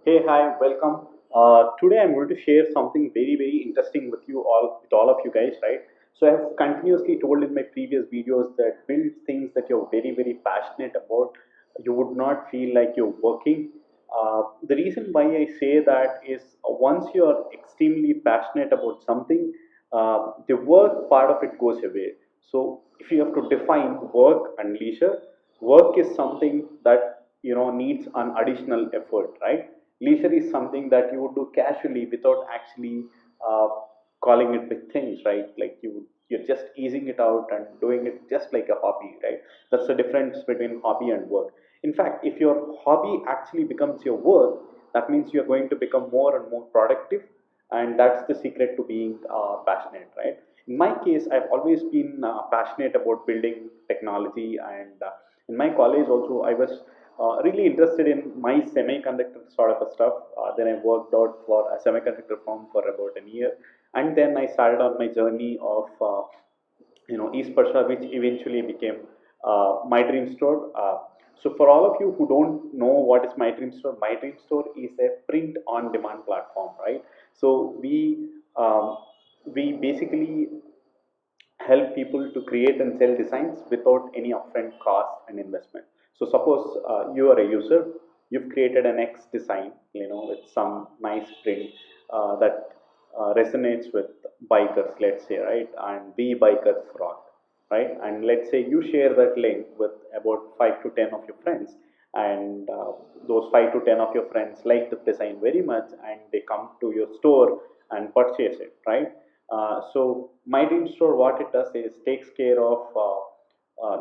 Hey, hi, welcome. Today I'm going to share something very, very interesting with all of you guys, right? So I have continuously told in my previous videos that build things that you're very, very passionate about. You would not feel like you're working. The reason why I say that is once you're extremely passionate about something, the work part of it goes away. So if you have to define work and leisure, work is something that needs an additional effort, right? Leisure is something that you would do casually without actually uh, calling it big things, right? Like you're just easing it out and doing it just like a hobby, right? That's the difference between hobby and work. In fact, if your hobby actually becomes your work, that means you're going to become more and more productive, and that's the secret to being passionate, right? In my case, I've always been passionate about building technology, and in my college also, I was really interested in my semiconductor sort of a stuff. Then I worked out for a semiconductor firm for about a year, and then I started on my journey of East Persha, which eventually became My Dream Store. So for all of you who don't know what is My Dream Store is a print-on-demand platform, right? So we basically help people to create and sell designs without any upfront cost and investment. So suppose you are a user, you've created an X design, with some nice print that resonates with bikers, let's say, right? And we bikers rock, right? And let's say you share that link with about 5 to 10 of your friends, and those 5 to 10 of your friends like the design very much, and they come to your store and purchase it, right? So My Dream Store, what it does is takes care of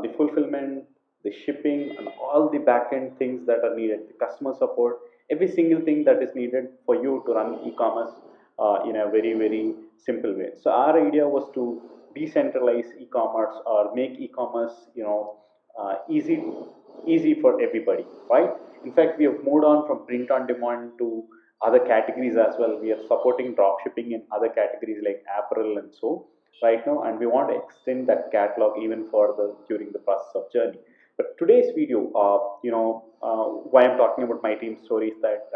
the fulfillment, the shipping, and all the back-end things that are needed, the customer support, every single thing that is needed for you to run e-commerce in a very, very simple way. So our idea was to decentralize e-commerce or make e-commerce, easy for everybody, right? In fact, we have moved on from print on demand to other categories as well. We are supporting drop shipping in other categories like apparel and so right now, and we want to extend that catalog even further during the process of journey. But today's video, why I'm talking about My Dream Store is that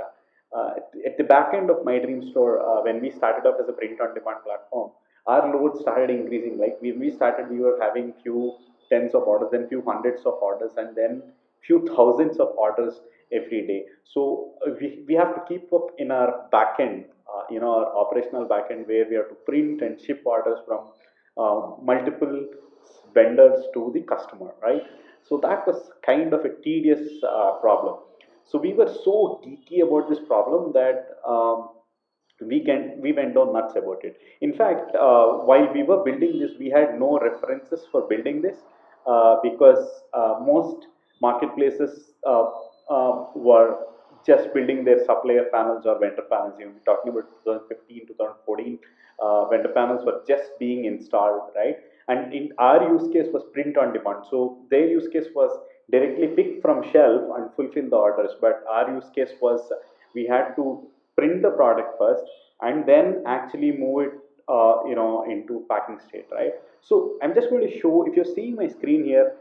at the back end of My Dream Store, when we started off as a print on demand platform, our load started increasing. Like when we started, we were having few tens of orders, then few hundreds of orders, and then few thousands of orders every day. So we have to keep up in our backend, our operational backend, where we have to print and ship orders from multiple vendors to the customer, right? So that was kind of a tedious problem. So we were so geeky about this problem that we went on nuts about it. In fact, while we were building this, we had no references for building this because most marketplaces were just building their supplier panels or vendor panels. We're talking about 2015, 2014. Vendor panels were just being installed, right? And in our use case was print on demand. So their use case was directly pick from shelf and fulfill the orders. But our use case was we had to print the product first and then actually move it into packing state, right? So I'm just going to show, if you're seeing my screen here,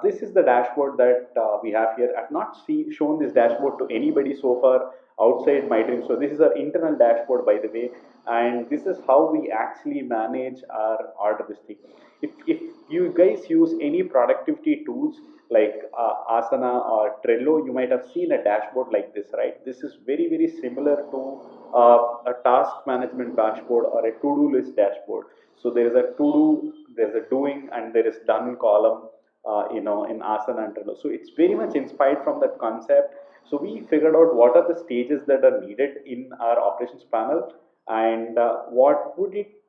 this is the dashboard that we have here. I've not shown this dashboard to anybody so far outside My Dream. So this is our internal dashboard, by the way, and this is how we actually manage our order listing. If you guys use any productivity tools like Asana or Trello, you might have seen a dashboard like this, right? This is very, very similar to a task management dashboard or a to-do list dashboard. So there is a to-do, there's a doing, and there is done column, in Asana and Trello. So it's very much inspired from that concept. So we figured out what are the stages that are needed in our operations panel, and what would it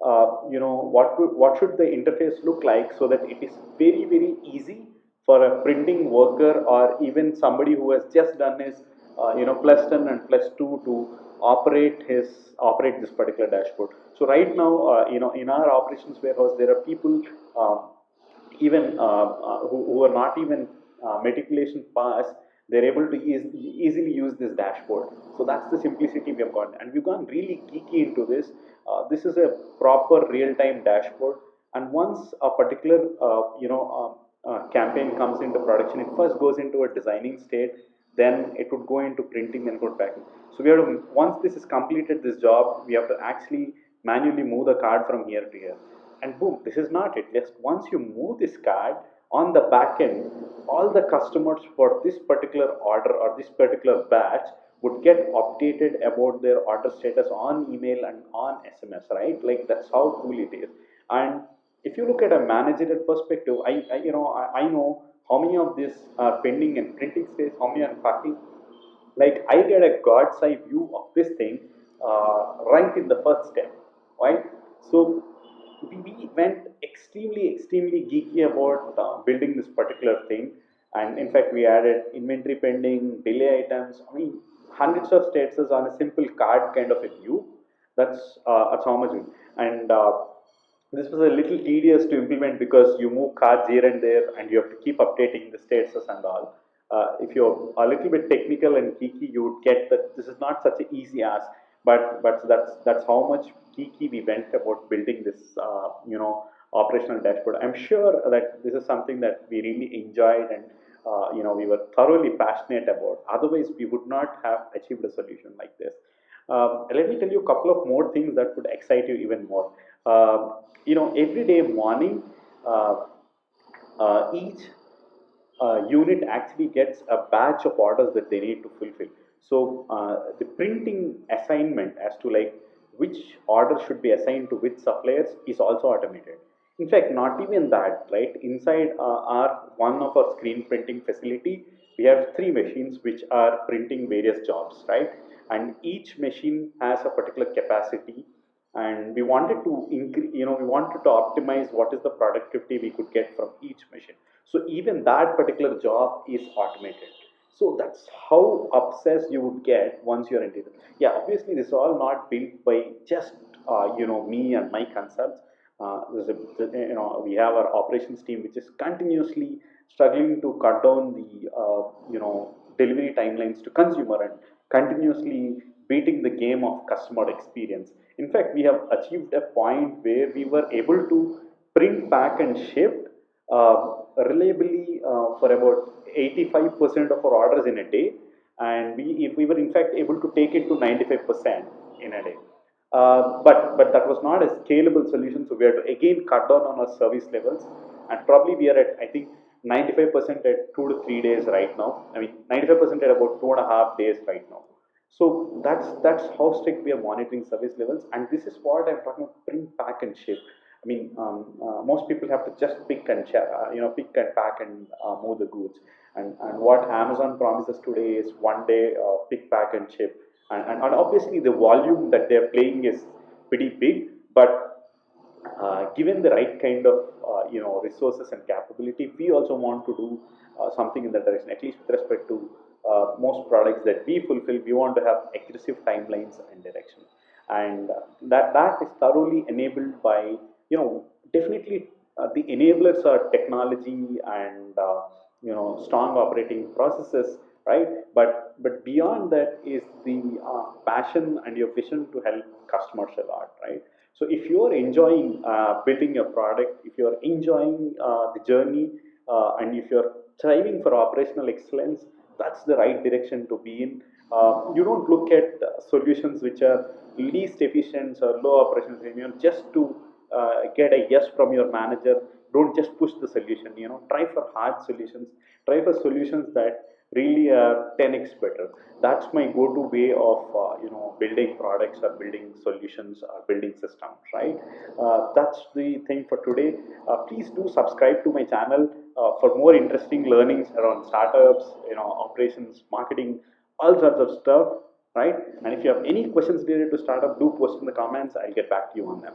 what should the interface look like so that it is very, very easy for a printing worker or even somebody who has just done his plus 10 and plus 2 to operate this particular dashboard. So right now, in our operations warehouse, there are people even who are not even matriculation pass, they're able to easily use this dashboard. So that's the simplicity we have got, and we've gone really geeky into this. This is a proper real-time dashboard, and once a particular campaign comes into production, it first goes into a designing state, then it would go into printing, then go to packing. So we have to, once this is completed, this job, we have to actually manually move the card from here to here. And boom, this is not it. Just once you move this card on the back end, all the customers for this particular order or this particular batch would get updated about their order status on email and on SMS, right? Like that's how cool it is. And if you look at a managerial perspective, I know how many of these are pending in printing space, how many are packing. Like I get a god's eye view of this thing right in the first step, right? So we went extremely geeky about building this particular thing, and in fact we added inventory pending, delay items. I mean, hundreds of statuses on a simple card kind of a view. That's how much. And this was a little tedious to implement because you move cards here and there, and you have to keep updating the statuses and all. If you're a little bit technical and geeky, you would get that this is not such an easy ask. But that's how much geeky we went about building this operational dashboard. I'm sure that this is something that we really enjoyed, and we were thoroughly passionate about. Otherwise, we would not have achieved a solution like this. Let me tell you a couple of more things that would excite you even more. Every day morning, uh, each unit actually gets a batch of orders that they need to fulfill. So the printing assignment as to like which order should be assigned to which suppliers is also automated. In fact, not even that, right? Inside our one of our screen printing facility, we have three machines which are printing various jobs, right? And each machine has a particular capacity, and we wanted to increase, we wanted to optimize what is the productivity we could get from each machine. So even that particular job is automated. So that's how obsessed you would get once you're into it. Yeah, obviously this is all not built by just me and my concepts. We have our operations team which is continuously struggling to cut down the delivery timelines to consumer and continuously beating the game of customer experience. In fact, we have achieved a point where we were able to print, pack, and ship reliably for about 85% of our orders in a day, and we were in fact able to take it to 95% in a day. But that was not a scalable solution, so we had to again cut down on our service levels, and probably we are at, I think, 95% at 2 to 3 days right now. I mean, 95% at about 2.5 days right now. So that's how strict we are monitoring service levels, and this is what I'm talking about: print, pack, and ship. I mean, most people have to just pick and pack and move the goods. And what Amazon promises today is one day pick, pack, and ship. And obviously the volume that they're playing is pretty big, but given the right kind of resources and capability, we also want to do something in that direction. At least with respect to most products that we fulfill, we want to have aggressive timelines and direction, and that is thoroughly enabled by definitely the enablers are technology and strong operating processes, right? But beyond that is the passion and your vision to help customers a lot, right? So if you are enjoying building your product, if you are enjoying the journey, and if you're striving for operational excellence, that's the right direction to be in. You don't look at solutions which are least efficient or low operational premium just to get a yes from your manager. Don't just push the solution. Try for hard solutions. Try for solutions that really are 10x better. That's my go-to way of building products or building solutions or building systems. Right. That's the thing for today. Please do subscribe to my channel for more interesting learnings around startups, operations, marketing, all sorts of stuff, right? And if you have any questions related to startup, do post in the comments. I'll get back to you on them.